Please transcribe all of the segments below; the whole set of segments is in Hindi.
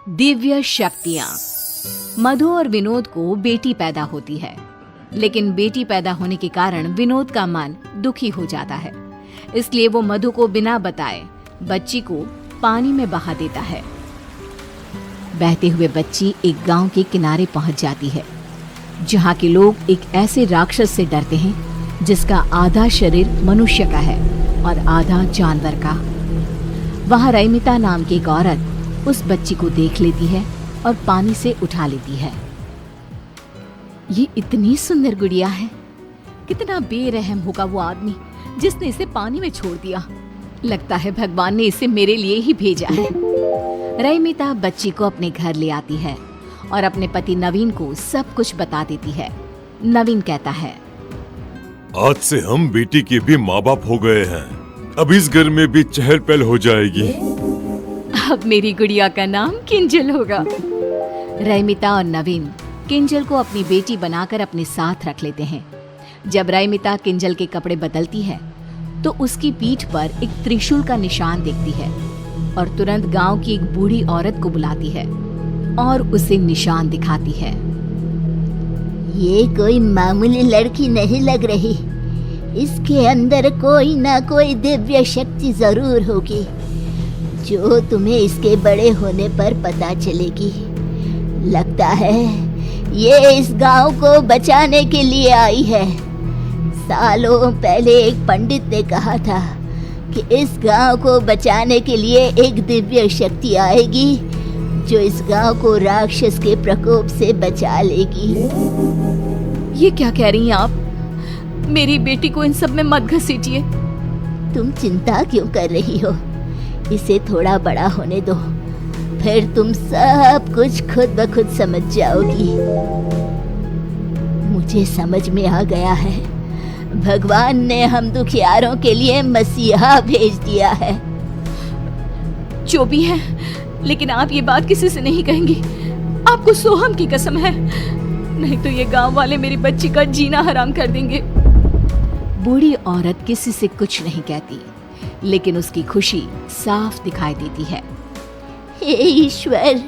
दिव्य शक्तियां। मधु और विनोद को बेटी पैदा होती है, लेकिन बेटी पैदा होने के कारण विनोद का मन दुखी हो जाता है। इसलिए वो मधु को बिना बताए बच्ची को पानी में बहा देता है। बहते हुए बच्ची एक गांव के किनारे पहुंच जाती है, जहां के लोग एक ऐसे राक्षस से डरते हैं जिसका आधा शरीर मनुष्य का है और आधा जानवर का। वहां रैमिता नाम की एक औरत उस बच्ची को देख लेती है और पानी से उठा लेती है। ये इतनी सुंदर गुड़िया है, कितना बेरहम होगा वो आदमी जिसने इसे पानी में छोड़ दिया। लगता है भगवान ने इसे मेरे लिए ही भेजा है। रैमिता बच्ची को अपने घर ले आती है और अपने पति नवीन को सब कुछ बता देती है। नवीन कहता है, आज से हम बेटी के भी माँ बाप हो गए हैं। अब इस घर में भी चहल पहल हो जाएगी। अब मेरी गुड़िया का नाम किंजल होगा। रैमिता और नवीन किंजल को अपनी बेटी बनाकर अपने साथ रख लेते हैं। जब रैमिता किंजल के कपड़े बदलती है तो उसकी पीठ पर एक त्रिशूल का निशान देखती है और तुरंत गांव की एक बूढ़ी औरत को बुलाती है और उसे निशान दिखाती है। ये कोई मामूली लड़की नहीं लग रही, इसके अंदर कोई ना कोई दिव्य शक्ति जरूर होगी जो तुम्हें इसके बड़े होने पर पता चलेगी। लगता है ये इस गांव को बचाने के लिए आई है। सालों पहले एक पंडित ने कहा था कि इस गांव को बचाने के लिए एक दिव्य शक्ति आएगी जो इस गांव को राक्षस के प्रकोप से बचा लेगी। ये क्या कह रही हैं आप? मेरी बेटी को इन सब में मत घसीटिए। तुम चिंता क्यों कर रही हो? इसे थोड़ा बड़ा होने दो, फिर तुम सब कुछ खुद ब खुद समझ जाओगी। मुझे समझ में आ गया है, भगवान ने हम दुखियारों के लिए मसीहा भेज दिया है। जो भी है, लेकिन आप ये बात किसी से नहीं कहेंगी। आपको सोहम की कसम है, नहीं तो ये गांव वाले मेरी बच्ची का जीना हराम कर देंगे। बूढ़ी औरत किसी से कुछ नहीं कहती, लेकिन उसकी खुशी साफ दिखाई देती है। हे ईश्वर,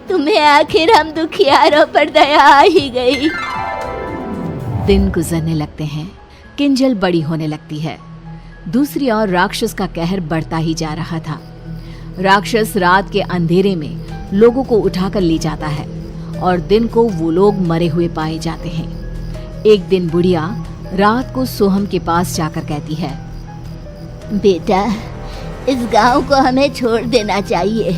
तुम्हें आखिर हम दुखियारों पर दया आ ही गई। दिन गुजरने लगते हैं, किंजल बड़ी होने लगती है। दूसरी ओर राक्षस का कहर बढ़ता ही जा रहा था। राक्षस रात के अंधेरे में लोगों को उठाकर ले जाता है और दिन को वो लोग मरे हुए पाए जाते हैं। एक दिन बुढ़िया रात को सोहम के पास जाकर कहती है, बेटा, इस गांव को हमें छोड़ देना चाहिए।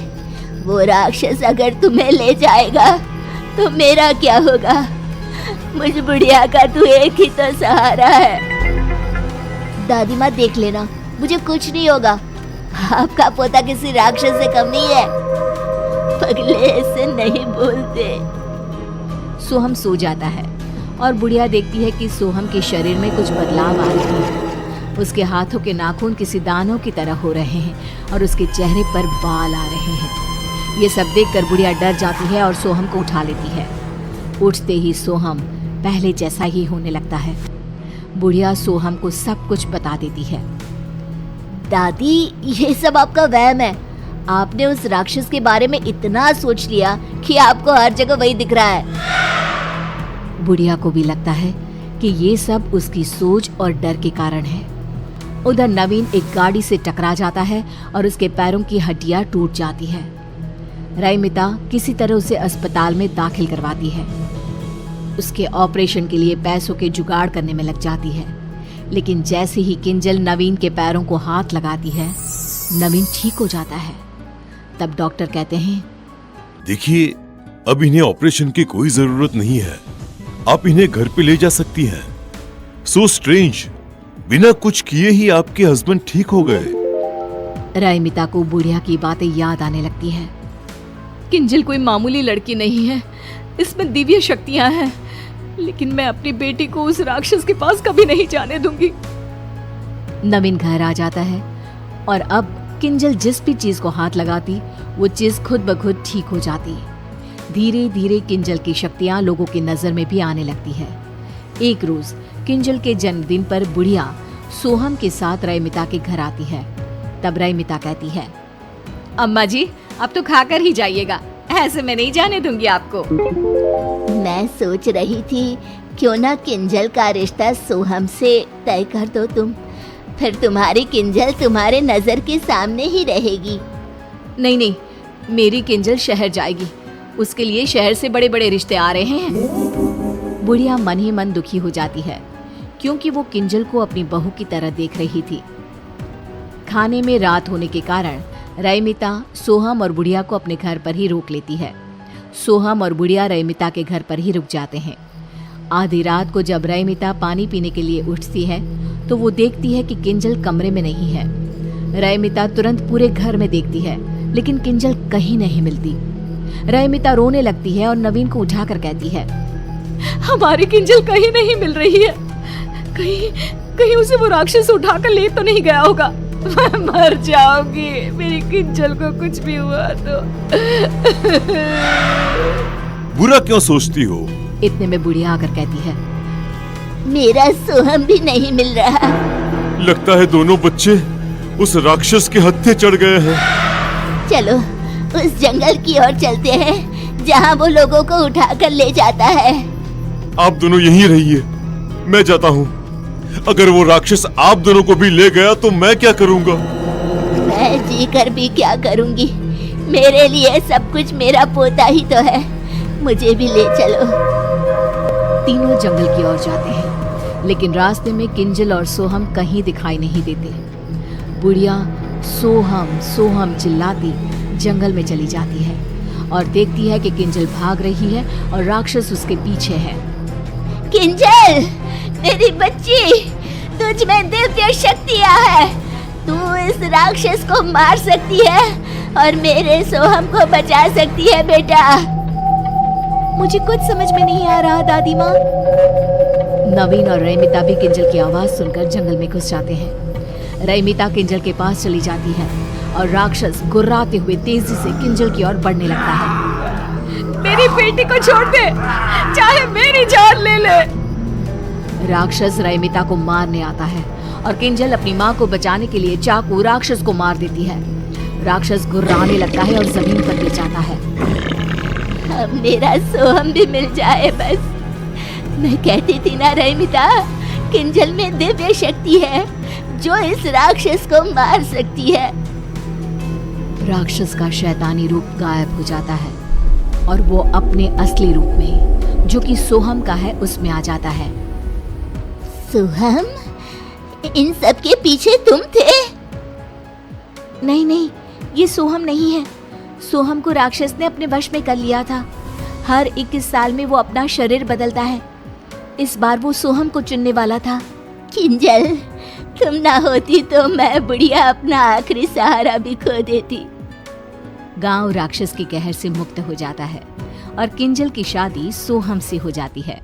वो राक्षस अगर तुम्हें ले जाएगा तो मेरा क्या होगा? मुझ बुढ़िया का तू एक ही तो सहारा है। दादी माँ देख लेना, मुझे कुछ नहीं होगा। आपका पोता किसी राक्षस से कम नहीं है। पगले ऐसे नहीं बोलते। सोहम सो जाता है और बुढ़िया देखती है कि सोहम के शरीर में कुछ बदलाव आ रहे हैं। उसके हाथों के नाखून किसी दानों की तरह हो रहे हैं और उसके चेहरे पर बाल आ रहे हैं। ये सब देखकर बुढ़िया डर जाती है और सोहम को उठा लेती है। उठते ही सोहम पहले जैसा ही होने लगता है। बुढ़िया सोहम को सब कुछ बता देती है। दादी, ये सब आपका वहम है। आपने उस राक्षस के बारे में इतना सोच लिया कि आपको हर जगह वही दिख रहा है। बुढ़िया को भी लगता है कि ये सब उसकी सोच और डर के कारण है। उधर नवीन एक गाड़ी से टकरा जाता है और उसके पैरों की हड्डियां टूट जाती है। रैमिता किसी तरह उसे अस्पताल में दाखिल करवाती है। उसके ऑपरेशन के लिए पैसों के जुगाड़ करने में लग जाती है, लेकिन जैसे ही किंजल नवीन के पैरों को हाथ लगाती है, नवीन ठीक हो जाता है। तब डॉक्टर कहते हैं, देखिए, अब इन्हें ऑपरेशन की कोई जरूरत नहीं है। आप इन्हें घर पे ले जा सकती हैं। सो स्ट्रेंज, बिना कुछ किए ही आपके हस्बैंड ठीक हो गए। रैमिता को बुढ़िया की बातें याद आने लगती है। किंजल कोई मामूली लड़की नहीं है, इसमें दिव्य शक्तियां हैं, लेकिन मैं अपनी बेटी को उस राक्षस के पास कभी नहीं जाने दूंगी। नवीन घर आ जाता है और अब किंजल जिस भी चीज को हाथ लगाती वो चीज खुद ब खुद ठीक हो जाती। धीरे धीरे किंजल की शक्तियां लोगों की नजर में भी आने लगती है। एक रोज किंजल के जन्मदिन पर बुढ़िया सोहम के साथ रैमिता के घर आती है। तब रैमिता कहती है, अम्मा जी, अब तो खाकर ही जाइएगा, ऐसे मैं नहीं जाने दूंगी आपको। मैं सोच रही थी क्यों ना किंजल का रिश्ता सोहम से तय कर दो तुम, फिर तुम्हारी किंजल तुम्हारे नजर के सामने ही रहेगी। नहीं नहीं, मेरी किंजल शहर जाएगी, उसके लिए शहर से बड़े बड़े रिश्ते आ रहे हैं। बुढ़िया मन ही मन दुखी हो जाती है क्योंकि वो किंजल को अपनी बहू की तरह देख रही थी। खाने में रात होने के कारण रईमिता सोहम और बुढ़िया को अपने घर पर ही रोक लेती है। सोहम और बुढ़िया रईमिता के घर पर ही रुक जाते हैं। आधी रात को जब रईमिता पानी पीने के लिए उठती है तो वो देखती है कि किंजल कमरे में नहीं है। रईमिता तुरंत पूरे घर में देखती है लेकिन किंजल कहीं नहीं मिलती। रईमिता रोने लगती है और नवीन को उठाकर कहती है, हमारी किंजल कहीं नहीं मिल रही है, कहीं कहीं उसे वो राक्षस उठाकर ले तो नहीं गया होगा। मैं मर जाऊंगी, मेरी किंजल को कुछ भी हुआ तो। बुरा क्यों सोचती हो? इतने में बुढ़िया आकर कहती है, मेरा सोहम भी नहीं मिल रहा। लगता है दोनों बच्चे उस राक्षस के हत्थे चढ़ गए हैं। चलो उस जंगल की ओर चलते हैं जहाँ वो लोगों को उठाकर ले जाता है। आप दोनों यहीं रहिए, मैं जाता हूँ। अगर वो राक्षस आप दोनों को भी ले गया तो मैं क्या करूँगा? मैं जी कर भी क्या करूँगी, मेरे लिए सब कुछ मेरा पोता ही तो है, मुझे भी ले चलो। तीनों जंगल की ओर जाते हैं लेकिन रास्ते में किंजल और सोहम कहीं दिखाई नहीं देते। बुढ़िया सोहम सोहम चिल्लाती जंगल में चली जाती है और देखती है कि किंजल भाग रही है और राक्षस उसके पीछे है। किंजल, मेरी बच्ची, तुझ में दिव्य शक्तियाँ है, तू इस राक्षस को मार सकती है और मेरे सोहम को बचा सकती है बेटा। मुझे कुछ समझ में नहीं आ रहा दादी माँ। नवीन और रईमिता भी किंजल की आवाज सुनकर जंगल में घुस जाते हैं। रईमिता किंजल के पास चली जाती है और राक्षस गुर्राते हुए तेजी से किंजल की ओर बढ़ने लगता है। मेरी बेटी को छोड़ दे, चाहे मेरी जान ले ले। राक्षस रईमिता को मारने आता है और किंजल अपनी माँ को बचाने के लिए चाकू राक्षस को मार देती है। राक्षस गुर्राने लगता है और जमीन पर गिर जाता है। अब मेरा सोहम भी मिल जाए बस। मैं कहती थी ना रईमिता, किंजल में दिव्य शक्ति है जो इस राक्षस को मार सकती है। राक्षस का शैतानी रूप गायब हो जाता है और वो अपने असली रूप में, जो कि सोहम का है, उसमें आ जाता है। सोहम, इन सब के पीछे तुम थे? नहीं नहीं, ये सोहम नहीं है। सोहम को राक्षस ने अपने वश में कर लिया था। हर 21 साल में वो अपना शरीर बदलता है। इस बार वो सोहम को चुनने वाला था। किंजल, तुम ना होती तो मैं बुढ़िया अपना आखिरी सहारा भी खो देती। गांव राक्षस के कहर से मुक्त हो जाता है और किंजल की शादी सोहम से हो जाती है।